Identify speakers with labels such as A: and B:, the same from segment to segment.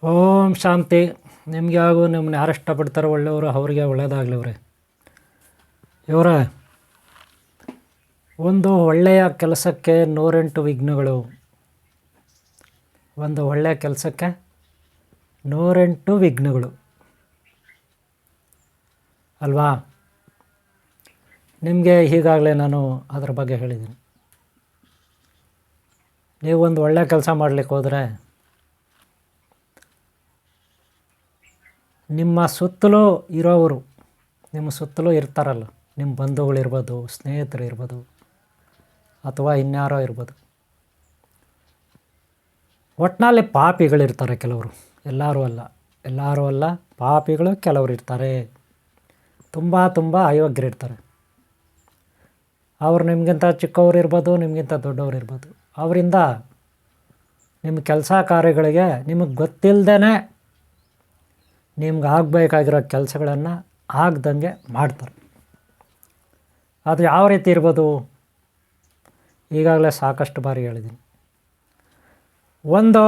A: ಓಂ ಶಾಂತಿ. ನಿಮಗೆ ಹಾಗೂ ನಿಮ್ಮನ್ನ ಯಾರು ಇಷ್ಟಪಡ್ತಾರೋ ಒಳ್ಳೆಯವರು ಅವರಿಗೆ ಒಳ್ಳೆಯದಾಗಲಿ. ಇವರ ಒಂದು ಒಳ್ಳೆಯ ಕೆಲಸಕ್ಕೆ 108 ವಿಘ್ನಗಳು. ಒಂದು ಒಳ್ಳೆಯ ಕೆಲಸಕ್ಕೆ 108 ವಿಘ್ನಗಳು ಅಲ್ವಾ? ನಿಮಗೆ ಈಗಾಗಲೇ ನಾನು ಅದರ ಬಗ್ಗೆ ಹೇಳಿದ್ದೀನಿ. ನೀವು ಒಂದು ಒಳ್ಳೆಯ ಕೆಲಸ ಮಾಡಲಿಕ್ಕೆ ಹೋದರೆ ನಿಮ್ಮ ಸುತ್ತಲೂ ಇರೋವರು, ನಿಮ್ಮ ಸುತ್ತಲೂ ಇರ್ತಾರಲ್ಲ, ನಿಮ್ಮ ಬಂಧುಗಳಿರ್ಬೋದು, ಸ್ನೇಹಿತರು ಇರ್ಬೋದು, ಅಥವಾ ಇನ್ಯಾರೋ ಇರ್ಬೋದು. ಒಟ್ಟಿನಲ್ಲಿ ಪಾಪಿಗಳಿರ್ತಾರೆ ಕೆಲವರು, ಎಲ್ಲರೂ ಅಲ್ಲ, ಪಾಪಿಗಳು ಕೆಲವರು ಇರ್ತಾರೆ. ತುಂಬ ಅಯೋಗ್ಯರಿರ್ತಾರೆ. ಅವರು ನಿಮಗಿಂತ ಚಿಕ್ಕವರು ಇರ್ಬೋದು, ನಿಮಗಿಂತ ದೊಡ್ಡವರು ಇರ್ಬೋದು. ಅವರಿಂದ ನಿಮ್ಮ ಕೆಲಸ ಕಾರ್ಯಗಳಿಗೆ ನಿಮಗೆ ಗೊತ್ತಿಲ್ಲದೇ ನಿಮ್ಗೆ ಆಗಬೇಕಾಗಿರೋ ಕೆಲಸಗಳನ್ನು ಆಗ್ದಂಗೆ ಮಾಡ್ತಾರೆ. ಅದು ಯಾವ ರೀತಿ ಇರ್ಬೋದು? ಈಗಾಗಲೇ ಸಾಕಷ್ಟು ಬಾರಿ ಹೇಳಿದ್ದೀನಿ. ಒಂದು,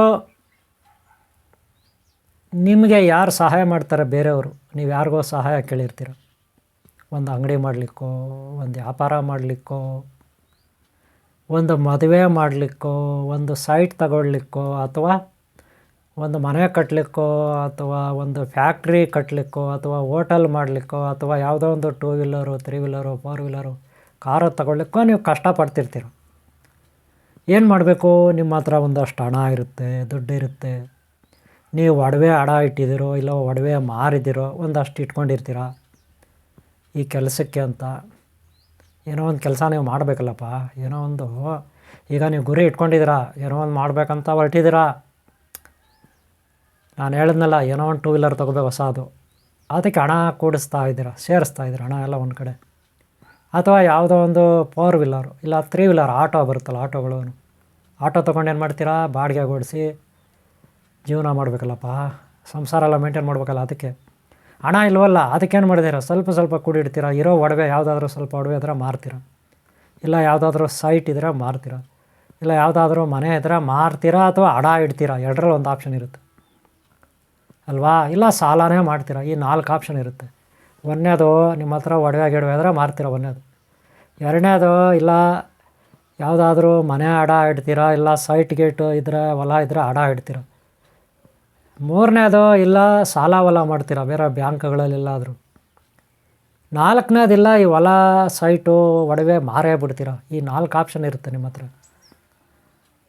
A: ನಿಮಗೆ ಯಾರು ಸಹಾಯ ಮಾಡ್ತಾರೆ ಬೇರೆಯವರು, ನೀವು ಯಾರಿಗೋ ಸಹಾಯ ಕೇಳಿರ್ತೀರ. ಒಂದು ಅಂಗಡಿ ಮಾಡಲಿಕ್ಕೋ, ಒಂದು ವ್ಯಾಪಾರ ಮಾಡಲಿಕ್ಕೋ, ಒಂದು ಮದುವೆ ಮಾಡಲಿಕ್ಕೋ, ಒಂದು ಸೈಟ್ ತಗೊಳ್ಲಿಕ್ಕೋ, ಅಥವಾ ಒಂದು ಮನೆ ಕಟ್ಟಲಿಕ್ಕೋ, ಅಥವಾ ಒಂದು ಫ್ಯಾಕ್ಟ್ರಿ ಕಟ್ಟಲಿಕ್ಕೋ, ಅಥವಾ ಹೋಟೆಲ್ ಮಾಡಲಿಕ್ಕೋ, ಅಥವಾ ಯಾವುದೋ ಒಂದು 2 ವೀಲರು 3 ವೀಲರು 4 ವೀಲರು ಕಾರು ತಗೊಳ್ಲಿಕ್ಕೋ ನೀವು ಕಷ್ಟಪಡ್ತಿರ್ತೀರ. ಏನು ಮಾಡಬೇಕು? ನಿಮ್ಮ ಹತ್ರ ಒಂದಷ್ಟು ಹಣ ಇರುತ್ತೆ, ದುಡ್ಡು ಇರುತ್ತೆ. ನೀವು ಒಡವೆ ಅಡ ಇಟ್ಟಿದ್ದೀರೋ, ಇಲ್ಲ ಒಡವೆ ಮಾರಿದ್ದೀರೋ, ಒಂದಷ್ಟು ಇಟ್ಕೊಂಡಿರ್ತೀರ ಈ ಕೆಲಸಕ್ಕೆ ಅಂತ. ಏನೋ ಒಂದು ಕೆಲಸ ನೀವು ಮಾಡಬೇಕಲ್ಲಪ್ಪ. ಏನೋ ಒಂದು, ಈಗ ನೀವು ಗುರಿ ಇಟ್ಕೊಂಡಿದ್ದೀರಾ, ಏನೋ ಒಂದು ಮಾಡಬೇಕಂತ ಹೊರಟಿದ್ದೀರಾ. ನಾನು ಹೇಳಿದ್ನಲ್ಲ, ಏನೋ ಒಂದು 2 ವೀಲರ್ ತೊಗೋಬೇಕು ಹೊಸದು, ಅದಕ್ಕೆ ಹಣ ಕೂಡಿಸ್ತಾ ಇದ್ದೀರಾ, ಸೇರಿಸ್ತಾ ಇದ್ದೀರಾ ಹಣ ಎಲ್ಲ ಒಂದು ಕಡೆ. ಅಥವಾ ಯಾವುದೋ ಒಂದು 4 ವೀಲರು ಇಲ್ಲ 3 ವೀಲರ್ ಆಟೋ ಬರುತ್ತಲ್ಲ, ಆಟೋ ತೊಗೊಂಡು ಏನು ಮಾಡ್ತೀರಾ? ಬಾಡಿಗೆ ಓಡಿಸಿ ಜೀವನ ಮಾಡಬೇಕಲ್ಲಪ್ಪ, ಸಂಸಾರ ಎಲ್ಲ ಮೇಂಟೈನ್ ಮಾಡಬೇಕಲ್ಲ. ಅದಕ್ಕೆ ಹಣ ಇಲ್ವಲ್ಲ, ಅದಕ್ಕೇನು ಮಾಡಿದ್ದೀರಾ? ಸ್ವಲ್ಪ ಕೂಡಿಡ್ತೀರಾ. ಇರೋ ಒಡವೆ ಯಾವುದಾದ್ರೂ ಸ್ವಲ್ಪ ಒಡವೆ ಇದ್ರೆ ಮಾರ್ತೀರ, ಇಲ್ಲ ಯಾವುದಾದ್ರೂ ಸೈಟ್ ಇದ್ದರೆ ಮಾರ್ತೀರ, ಇಲ್ಲ ಯಾವುದಾದ್ರೂ ಮನೆ ಇದ್ದರೆ ಮಾರ್ತೀರಾ, ಅಥವಾ ಅಡ ಇಡ್ತೀರಾ. ಎರಡರಲ್ಲಿ ಒಂದು ಆಪ್ಷನ್ ಇರುತ್ತೆ ಅಲ್ವಾ? ಇಲ್ಲ ಸಾಲನೇ ಮಾಡ್ತೀರಾ. ಈ 4 ಆಪ್ಷನ್ ಇರುತ್ತೆ. ಒಂದನೇದು, ನಿಮ್ಮ ಹತ್ರ ಒಡವೆ ಇದ್ರೆ ಮಾರ್ತೀರ. ಒಂದನೇದು. ಎರಡನೇದು, ಇಲ್ಲ ಯಾವುದಾದ್ರೂ ಮನೆ ಅಡ ಇಡ್ತೀರಾ, ಇಲ್ಲ ಸೈಟ್ ಗೇಟು ಇದ್ದರೆ, ಹೊಲ ಇದ್ದರೆ ಅಡ ಇಡ್ತೀರ. ಮೂರನೇದು, ಇಲ್ಲ ಸಾಲ ಮಾಡ್ತೀರಾ ಬೇರೆ ಬ್ಯಾಂಕ್ಗಳಲ್ಲೆಲ್ಲಾದರೂ. ನಾಲ್ಕನೇದಿಲ್ಲ ಈ ಹೊಲ ಸೈಟು ಒಡವೆ ಮಾರೇ ಬಿಡ್ತೀರಾ. ಈ 4 ಆಪ್ಷನ್ ಇರುತ್ತೆ ನಿಮ್ಮ ಹತ್ರ.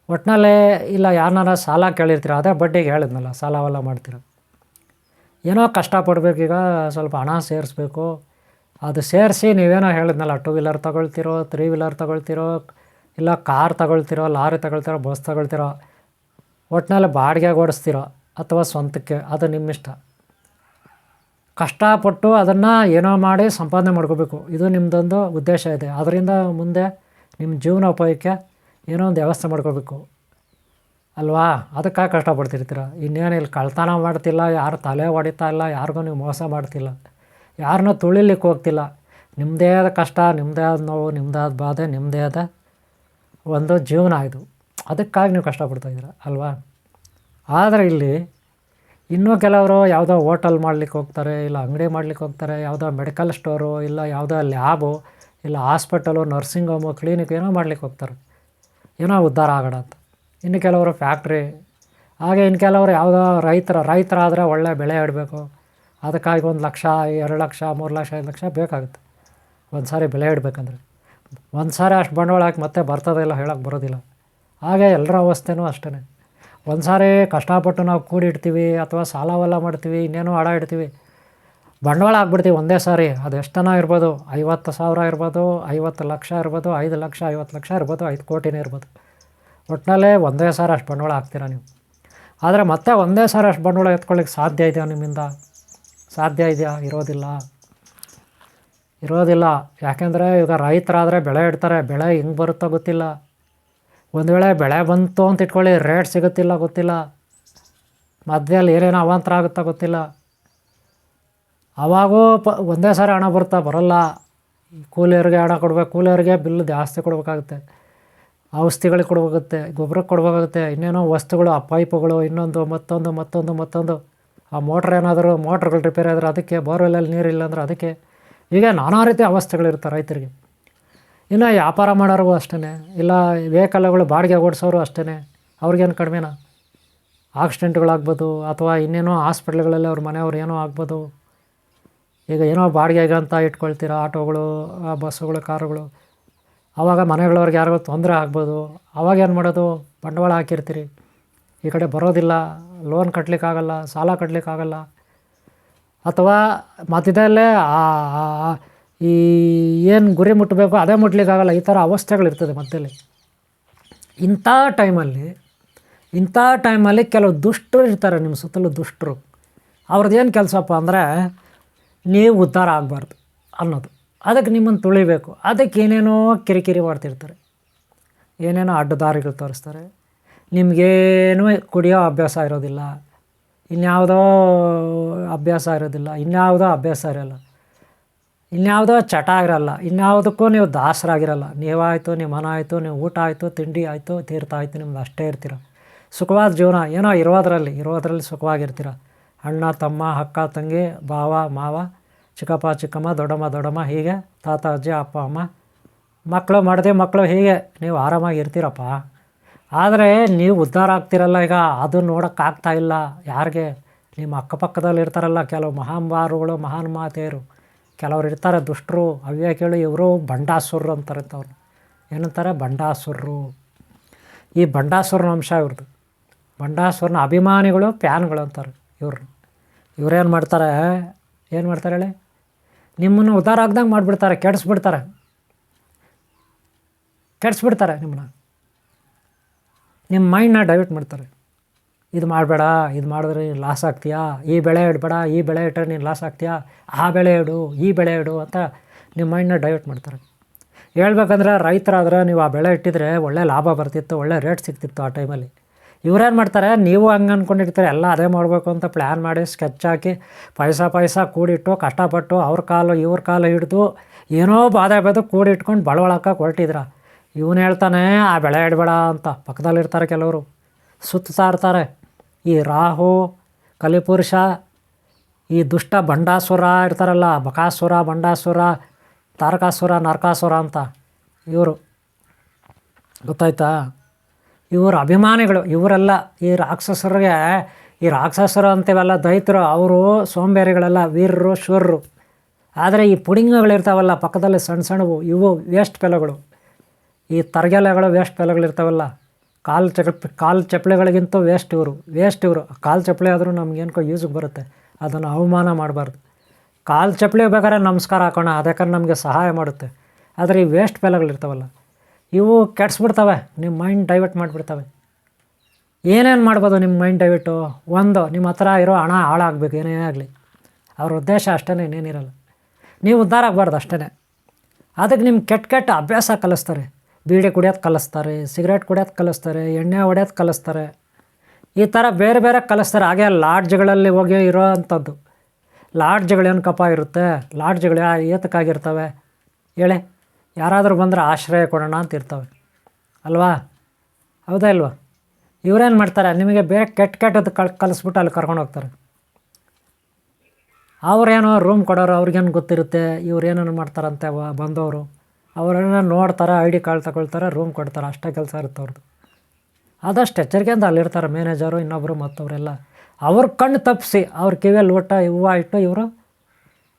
A: ಒಟ್ಟಿನಲ್ಲಿ ಇಲ್ಲ ಯಾರನ್ನಾರ ಸಾಲ ಕೇಳಿರ್ತೀರ, ಅದೇ ಬಡ್ಡಿಗೆ ಹೇಳಿದ್ನಲ್ಲ, ಸಾಲ ಮಾಡ್ತೀರ. ಏನೋ ಕಷ್ಟಪಡಬೇಕೀಗ, ಸ್ವಲ್ಪ ಹಣ ಸೇರಿಸ್ಬೇಕು. ಅದು ಸೇರಿಸಿ ನೀವೇನೋ ಹೇಳಿದ್ನಲ್ಲ, 2 ವೀಲರ್ ತೊಗೊಳ್ತಿರೋ, 3 ವೀಲರ್ ತೊಗೊಳ್ತಿರೋ, ಇಲ್ಲ ಕಾರ್ ತೊಗೊಳ್ತಿರೋ, ಲಾರಿ ತೊಗೊಳ್ತಿರೋ, ಬಸ್ ತೊಗೊಳ್ತಿರೋ, ಒಟ್ಟಿನಲ್ಲಿ ಬಾಡಿಗೆಗೆ ಓಡಿಸ್ತಿರೋ ಅಥವಾ ಸ್ವಂತಕ್ಕೆ, ಅದು ನಿಮ್ಮಿಷ್ಟ. ಕಷ್ಟಪಟ್ಟು ಅದನ್ನು ಏನೋ ಮಾಡಿ ಸಂಪಾದನೆ ಮಾಡ್ಕೋಬೇಕು, ಇದು ನಿಮ್ಮದೊಂದು ಉದ್ದೇಶ ಇದೆ. ಅದರಿಂದ ಮುಂದೆ ನಿಮ್ಮ ಜೀವನೋಪಾಯಕ್ಕೆ ಏನೋ ಒಂದು ವ್ಯವಸ್ಥೆ ಮಾಡ್ಕೋಬೇಕು ಅಲ್ವಾ? ಅದಕ್ಕಾಗಿ ಕಷ್ಟಪಡ್ತಿರ್ತೀರ. ಇನ್ನೇನು ಇಲ್ಲಿ ಕಳ್ತನ ಮಾಡ್ತಿಲ್ಲ, ಯಾರು ತಲೆ ಹೊಡಿತಾ ಇಲ್ಲ, ಯಾರಿಗೂ ನೀವು ಮೋಸ ಮಾಡ್ತಿಲ್ಲ, ಯಾರನ್ನೂ ತುಳಿಲಿಕ್ಕೆ ಹೋಗ್ತಿಲ್ಲ. ನಿಮ್ಮದೇ ಆದ ಕಷ್ಟ, ನಿಮ್ಮದೇ ಆದ ನೋವು, ನಿಮ್ಮದೇ ಆದ ಬಾಧೆ, ನಿಮ್ಮದೇ ಆದ ಒಂದು ಜೀವನ ಇದು. ಅದಕ್ಕಾಗಿ ನೀವು ಕಷ್ಟಪಡ್ತಾಯಿದ್ದೀರ ಅಲ್ವಾ? ಆದರೆ ಇಲ್ಲಿ ಇನ್ನೂ ಕೆಲವರು ಯಾವುದೋ ಹೋಟೆಲ್ ಮಾಡ್ಲಿಕ್ಕೆ ಹೋಗ್ತಾರೆ, ಇಲ್ಲ ಅಂಗಡಿ ಮಾಡ್ಲಿಕ್ಕೆ ಹೋಗ್ತಾರೆ, ಯಾವುದೋ ಮೆಡಿಕಲ್ ಸ್ಟೋರು, ಇಲ್ಲ ಯಾವುದೋ ಲ್ಯಾಬು, ಇಲ್ಲ ಹಾಸ್ಪಿಟಲು, ನರ್ಸಿಂಗ್ ಹೋಮು, ಕ್ಲಿನಿಕ್ ಏನೋ ಮಾಡ್ಲಿಕ್ಕೆ ಹೋಗ್ತಾರೆ, ಏನೋ ಉದ್ಧಾರ ಆಗೋಣ ಅಂತ. ಇನ್ನು ಕೆಲವರು ಫ್ಯಾಕ್ಟ್ರಿ, ಹಾಗೆ ಇನ್ನು ಕೆಲವರು ಯಾವುದೋ ರೈತರಾದರೆ ಒಳ್ಳೆ ಬೆಳೆ ಇಡಬೇಕು. ಅದಕ್ಕಾಗಿ 1 ಲಕ್ಷ 2 ಲಕ್ಷ 3 ಲಕ್ಷ 5 ಲಕ್ಷ ಬೇಕಾಗುತ್ತೆ ಒಂದು ಸಾರಿ ಬೆಳೆ ಇಡಬೇಕಂದ್ರೆ. ಒಂದು ಸಾರಿ ಅಷ್ಟು ಬಂಡವಾಳ ಹಾಕಿ ಮತ್ತೆ ಬರ್ತದೆ ಇಲ್ಲ, ಹೇಳೋಕ್ಕೆ ಬರೋದಿಲ್ಲ. ಹಾಗೆ ಎಲ್ಲರ ಅವಸ್ಥೆನೂ ಅಷ್ಟೇ. ಒಂದು ಸಾರಿ ಕಷ್ಟಪಟ್ಟು ನಾವು ಕೂಡಿಡ್ತೀವಿ, ಅಥವಾ ಸಾಲ ಮಾಡ್ತೀವಿ, ಇನ್ನೇನೋ ಹಣ ಇಡ್ತೀವಿ, ಬಂಡವಾಳ ಹಾಕ್ಬಿಡ್ತೀವಿ ಒಂದೇ ಸಾರಿ. ಅದು ಎಷ್ಟನ ಇರ್ಬೋದು, 50,000 ಇರ್ಬೋದು, 50 ಲಕ್ಷ ಇರ್ಬೋದು, 5 ಲಕ್ಷ 50 ಲಕ್ಷ ಇರ್ಬೋದು, 5 ಕೋಟಿನೇ ಇರ್ಬೋದು. ಒಟ್ಟಿನಲ್ಲೇ ಒಂದೇ ಸಾರಿ ಅಷ್ಟು ಬಂಡವಾಳ ಹಾಕ್ತೀರಾ ನೀವು. ಆದರೆ ಮತ್ತೆ ಒಂದೇ ಸಾರಿ ಅಷ್ಟು ಬಂಡವಾಳ ಎತ್ಕೊಳ್ಳಿಕ್ಕೆ ಸಾಧ್ಯ ಇದೆಯಾ ನಿಮ್ಮಿಂದ? ಸಾಧ್ಯ ಇದೆಯಾ? ಇರೋದಿಲ್ಲ. ಯಾಕೆಂದರೆ ಈಗ ರೈತರಾದರೆ ಬೆಳೆ ಇಡ್ತಾರೆ, ಬೆಳೆ ಹೆಂಗೆ ಬರುತ್ತೋ ಗೊತ್ತಿಲ್ಲ. ಒಂದು ವೇಳೆ ಬೆಳೆ ಬಂತು ಅಂತ ಇಟ್ಕೊಳ್ಳಿ, ರೇಟ್ ಗೊತ್ತಿಲ್ಲ, ಮಧ್ಯದಲ್ಲಿ ಏನೇನೋ ಅವಾಂತರ ಆಗುತ್ತಾ ಗೊತ್ತಿಲ್ಲ. ಅವಾಗೂ ಒಂದೇ ಸಾರಿ ಹಣ ಬರಲ್ಲ. ಕೂಲಿಯವ್ರಿಗೆ ಹಣ ಕೊಡಬೇಕು, ಕೂಲಿಯವ್ರಿಗೆ ಬಿಲ್ ಜಾಸ್ತಿ ಕೊಡಬೇಕಾಗುತ್ತೆ. ಔಷಧಿಗಳಿಗೆ ಕೊಡಬೇಕಾಗುತ್ತೆ, ಗೊಬ್ಬರಕ್ಕೆ ಕೊಡಬೇಕಾಗುತ್ತೆ, ಇನ್ನೇನೋ ವಸ್ತುಗಳು, ಆ ಪೈಪುಗಳು, ಇನ್ನೊಂದು ಮತ್ತೊಂದು ಆ ಮೋಟ್ರ್ಗಳು ರಿಪೇರಿ ಆದರೆ ಅದಕ್ಕೆ, ಬೋರ್ವೆಲ್ಲಲ್ಲಿ ನೀರಿಲ್ಲ ಅಂದ್ರೆ ಅದಕ್ಕೆ, ಹೀಗೆ ನಾನಾ ರೀತಿ ಅವಸ್ಥೆಗಳಿರ್ತವೆ ರೈತರಿಗೆ. ಇನ್ನು ವ್ಯಾಪಾರ ಮಾಡೋರಿಗೂ ಅಷ್ಟೇ, ಇಲ್ಲ ವೆಹಿಕಲ್ಗಳು ಬಾಡಿಗೆ ಓಡಿಸೋರು ಅಷ್ಟೇ, ಅವ್ರಿಗೇನು ಕಡಿಮೆನಾ? ಆಕ್ಸಿಡೆಂಟ್ಗಳಾಗ್ಬೋದು, ಅಥವಾ ಇನ್ನೇನೋ ಹಾಸ್ಪಿಟ್ಲ್ಗಳಲ್ಲಿ ಅವ್ರ ಮನೆಯವ್ರು ಏನೋ ಆಗ್ಬೋದು. ಈಗ ಏನೋ ಬಾಡಿಗೆಗೆ ಅಂತ ಇಟ್ಕೊಳ್ತೀರ ಆಟೋಗಳು, ಬಸ್ಸುಗಳು, ಕಾರುಗಳು, ಆವಾಗ ಮನೆಗಳವ್ರಿಗೆ ಯಾರಿಗೂ ತೊಂದರೆ ಆಗ್ಬೋದು. ಆವಾಗ ಏನು ಮಾಡೋದು? ಬಂಡವಾಳ ಹಾಕಿರ್ತೀರಿ, ಈ ಕಡೆ ಬರೋದಿಲ್ಲ, ಲೋನ್ ಕಟ್ಟಲಿಕ್ಕಾಗಲ್ಲ, ಸಾಲ ಕಟ್ಟಲಿಕ್ಕಾಗಲ್ಲ, ಅಥವಾ ಮಧ್ಯದಲ್ಲೇ ಈ ಏನು ಗುರಿ ಮುಟ್ಟಬೇಕು ಅದೇ ಮುಟ್ಲಿಕ್ಕಾಗಲ್ಲ. ಈ ಥರ ಅವಸ್ಥೆಗಳಿರ್ತದೆ ಮಧ್ಯದಲ್ಲಿ. ಇಂಥ ಟೈಮಲ್ಲಿ ಕೆಲವು ದುಷ್ಟರು ಇರ್ತಾರೆ ನಿಮ್ಮ ಸುತ್ತಲೂ. ದುಷ್ಟರು ಅವ್ರದ್ದೇನು ಕೆಲಸಪ್ಪ ಅಂದರೆ ನೀವು ಉದ್ಧಾರ ಆಗಬಾರ್ದು ಅನ್ನೋದು. ಅದಕ್ಕೆ ನಿಮ್ಮನ್ನು ತುಳಿಬೇಕು. ಅದಕ್ಕೆ ಏನೇನೋ ಕಿರಿಕಿರಿ ಮಾಡ್ತಿರ್ತಾರೆ, ಏನೇನೋ ಅಡ್ಡದಾರಿಗಳು ತೋರಿಸ್ತಾರೆ. ನಿಮಗೇನೂ ಕುಡಿಯೋ ಅಭ್ಯಾಸ ಇರೋದಿಲ್ಲ, ಇನ್ಯಾವುದೋ ಅಭ್ಯಾಸ ಇರೋದಿಲ್ಲ, ಇನ್ಯಾವುದೋ ಚಟ ಇರಲ್ಲ, ಇನ್ಯಾವುದಕ್ಕೂ ನೀವು ದಾಸರಾಗಿರಲ್ಲ. ನೀವಾಯಿತು, ನಿಮ್ಮ ಮನ ಆಯಿತು, ನೀವು ಊಟ ಆಯಿತು, ತಿಂಡಿ ಆಯಿತು, ತೀರ್ಥ ಆಯಿತು, ನಿಮ್ದು ಅಷ್ಟೇ ಇರ್ತೀರ. ಸುಖವಾದ ಜೀವನ ಏನೋ ಇರೋದರಲ್ಲಿ ಸುಖವಾಗಿರ್ತೀರ. ಅಣ್ಣ ತಮ್ಮ, ಅಕ್ಕ ತಂಗಿ, ಭಾವ ಮಾವ, ಚಿಕ್ಕಪ್ಪ ಚಿಕ್ಕಮ್ಮ, ದೊಡ್ಡಮ್ಮ ಹೀಗೆ, ತಾತ ಅಜ್ಜಿ, ಅಪ್ಪ ಅಮ್ಮ, ಮಕ್ಕಳು ಹೀಗೆ ನೀವು ಆರಾಮಾಗಿ ಇರ್ತೀರಪ್ಪ. ಆದರೆ ನೀವು ಉದ್ಧಾರ ಆಗ್ತಿರಲ್ಲ. ಈಗ ಅದು ನೋಡೋಕ್ಕಾಗ್ತಾಯಿಲ್ಲ ಯಾರಿಗೆ? ನಿಮ್ಮ ಅಕ್ಕಪಕ್ಕದಲ್ಲಿ ಇರ್ತಾರಲ್ಲ ಕೆಲವು ಮಹಾನುಭಾವರುಗಳು, ಮಹಾನ್ ಮಾತೆಯರು, ಕೆಲವ್ರು ಇರ್ತಾರೆ ದುಷ್ಟರು, ಅವ್ಯಾಕೇಳು ಇವರು ಬಂಡಾಸುರರು ಅಂತಾರೆ. ಅವ್ರು ಏನಂತಾರೆ? ಬಂಡಾಸುರರು. ಈ ಬಂಡಾಸುರನ ಅಂಶ ಇವ್ರದ್ದು. ಬಂಡಾಸುರನ ಅಭಿಮಾನಿಗಳು, ಪ್ಯಾನ್ಗಳು ಅಂತಾರೆ ಇವ್ರೇನು ಮಾಡ್ತಾರೆ ಹೇಳಿ? ನಿಮ್ಮನ್ನು ಉದ್ಧಾರ ಆಗ್ದಂಗೆ ಮಾಡಿಬಿಡ್ತಾರೆ, ಕೆಡಿಸ್ಬಿಡ್ತಾರೆ ನಿಮ್ಮನ್ನ. ನಿಮ್ಮ ಮೈಂಡ್ನ ಡೈವರ್ಟ್ ಮಾಡ್ತಾರೆ. ಇದು ಮಾಡಬೇಡ, ಇದು ಮಾಡಿದ್ರೆ ನೀನು ಲಾಸ್ ಆಗ್ತೀಯಾ, ಈ ಬೆಳೆ ಇಡಬೇಡ, ಈ ಬೆಳೆ ಇಟ್ಟರೆ ನೀನು ಲಾಸ್ ಆಗ್ತೀಯಾ, ಆ ಬೆಳೆ ಇಡು, ಈ ಬೆಳೆ ಇಡು ಅಂತ ನಿಮ್ಮ ಮೈಂಡ್ನ ಡೈವರ್ಟ್ ಮಾಡ್ತಾರೆ. ಹೇಳ್ಬೇಕಂದ್ರೆ ರೈತರಾದ್ರೆ ನೀವು ಆ ಬೆಳೆ ಇಟ್ಟಿದ್ರೆ ಒಳ್ಳೆ ಲಾಭ ಬರ್ತಿತ್ತು, ಒಳ್ಳೆ ರೇಟ್ ಸಿಗ್ತಿತ್ತು ಆ ಟೈಮಲ್ಲಿ. ಇವ್ರೇನು ಮಾಡ್ತಾರೆ? ನೀವು ಹಂಗೆ ಅಂದ್ಕೊಂಡಿರ್ತಾರೆ, ಎಲ್ಲ ಅದೇ ಮಾಡಬೇಕು ಅಂತ ಪ್ಲ್ಯಾನ್ ಮಾಡಿ ಸ್ಕೆಚ್ ಹಾಕಿ ಪೈಸಾ ಕೂಡಿಟ್ಟು ಕಷ್ಟಪಟ್ಟು ಅವ್ರ ಕಾಲು ಹಿಡಿದು ಏನೋ ಬಾಧೆ ಬೆದು ಕೂಡಿಟ್ಕೊಂಡು ಬಳವಳಕ್ಕೆ ಹೊರಟಿದ್ರ. ಇವನು ಹೇಳ್ತಾನೆ ಆ ಬೆಳೆ ಇಡಬೇಡ ಅಂತ. ಪಕ್ಕದಲ್ಲಿರ್ತಾರೆ ಕೆಲವರು, ಸುತ್ತಾ ಇರ್ತಾರೆ. ಈ ರಾಹು, ಕಲಿಪುರುಷ, ಈ ದುಷ್ಟ ಬಂಡಾಸುರ ಇರ್ತಾರಲ್ಲ, ಬಕಾಸುರ, ಬಂಡಾಸುರ, ತಾರಕಾಸುರ, ನರಕಾಸುರ ಅಂತ ಇವರು, ಗೊತ್ತಾಯ್ತಾ? ಇವರು ಅಭಿಮಾನಿಗಳು. ಇವರೆಲ್ಲ ಈ ರಾಕ್ಷಸರು ಅಂತೀವಲ್ಲ ದೈತ್ಯರು, ಅವರು ಸೋಂಬೇರಿಗಳೆಲ್ಲ, ವೀರರು, ಶೂರರು. ಆದರೆ ಈ ಪುಡಿಂಗಗಳಿರ್ತಾವಲ್ಲ ಪಕ್ಕದಲ್ಲಿ ಸಣ್ಣವು, ಇವು ವೇಸ್ಟ್ ಫೆಲೋಗಳು. ಈ ತರಗೆಲೆಗಳು ವೇಸ್ಟ್ ಫೆಲೋಗಳಿರ್ತಾವಲ್ಲ, ಕಾಲು ಚಪ್ಪಲಿಗಳಿಗಿಂತ ವೇಸ್ಟ್ ಇವರು. ಕಾಲು ಚಪ್ಪಲಿ ಆದರೂ ನಮಗೇನೋ ಯೂಸಿಗೆ ಬರುತ್ತೆ, ಅದನ್ನು ಅವಮಾನ ಮಾಡಬಾರ್ದು. ಕಾಲು ಚಪ್ಪಲಿ ಬೇಕಾದ್ರೆ ನಮಸ್ಕಾರ ಹಾಕೋಣ, ಅದಕ್ಕೆ ನಮಗೆ ಸಹಾಯ ಮಾಡುತ್ತೆ. ಆದರೆ ಈ ವೇಸ್ಟ್ ಫೆಲೋಗಳಿರ್ತಾವಲ್ಲ ಇವು ಕೆಡಿಸ್ಬಿಡ್ತವೆ, ನಿಮ್ಮ ಮೈಂಡ್ ಡೈವರ್ಟ್ ಮಾಡಿಬಿಡ್ತವೆ. ಏನೇನು ಮಾಡ್ಬೋದು ನಿಮ್ಮ ಮೈಂಡ್ ಡೈವರ್ಟು? ಒಂದು, ನಿಮ್ಮ ಹತ್ರ ಇರೋ ಹಣ ಹಾಳಾಗಬೇಕು, ಏನೇ ಆಗಲಿ. ಅವ್ರ ಉದ್ದೇಶ ಅಷ್ಟೇ, ಇನ್ನೇನಿರಲ್ಲ. ನೀವು ಉದ್ಧಾರ ಆಗಬಾರ್ದು ಅಷ್ಟೇ. ಅದಕ್ಕೆ ನಿಮ್ಮ ಕೆಟ್ಟ ಅಭ್ಯಾಸ ಕಲಿಸ್ತಾರೆ. ಬೀಡಿ ಕುಡಿಯೋದು ಕಲಿಸ್ತಾರೆ, ಸಿಗರೇಟ್ ಕುಡಿಯೋದು ಕಲಿಸ್ತಾರೆ, ಎಣ್ಣೆ ಹೊಡೆಯೋದು ಕಲಿಸ್ತಾರೆ, ಈ ಥರ ಬೇರೆ ಕಲಿಸ್ತಾರೆ. ಹಾಗೆ ಲಾಡ್ಜ್ಗಳಲ್ಲಿ ಹೋಗಿ ಇರೋ ಅಂಥದ್ದು. ಲಾಡ್ಜ್ಗಳೇನಕ್ಕಪ್ಪ ಇರುತ್ತೆ? ಲಾಡ್ಜ್ಗಳು ಏತಕ್ಕಾಗಿರ್ತವೆ ಹೇಳಿ? ಯಾರಾದರೂ ಬಂದರೆ ಆಶ್ರಯ ಕೊಡೋಣ ಅಂತ ಇರ್ತವೆ ಅಲ್ವಾ? ಹೌದಾ ಇಲ್ವಾ? ಇವರೇನು ಮಾಡ್ತಾರೆ? ನಿಮಗೆ ಬೇರೆ ಕೆಟ್ಟದ್ದು ಕಲಿಸ್ಬಿಟ್ಟು ಅಲ್ಲಿ ಕರ್ಕೊಂಡು ಹೋಗ್ತಾರೆ. ಅವ್ರೇನೋ ರೂಮ್ ಕೊಡೋರು, ಅವ್ರಿಗೇನು ಗೊತ್ತಿರುತ್ತೆ ಇವ್ರೇನೇನು ಮಾಡ್ತಾರಂತೆ. ಬಂದವರು ಅವರನ್ನು ನೋಡ್ತಾರೆ, ID ಕಾರ್ಡ್ ತಗೊಳ್ತಾರೆ, ರೂಮ್ ಕೊಡ್ತಾರೆ, ಅಷ್ಟೇ ಕೆಲಸ ಇರುತ್ತೆ ಅವ್ರದ್ದು. ಆದಷ್ಟು ಎಚ್ಚರಿಕೆಯಿಂದ ಅಲ್ಲಿರ್ತಾರೆ ಮ್ಯಾನೇಜರು, ಇನ್ನೊಬ್ಬರು ಮತ್ತವರೆಲ್ಲ. ಅವ್ರ ಕಣ್ಣು ತಪ್ಪಿಸಿ ಅವ್ರ ಕಿವಿಯಲ್ಲಿ ಊಟ ಹೂವು ಇಟ್ಟು ಇವರು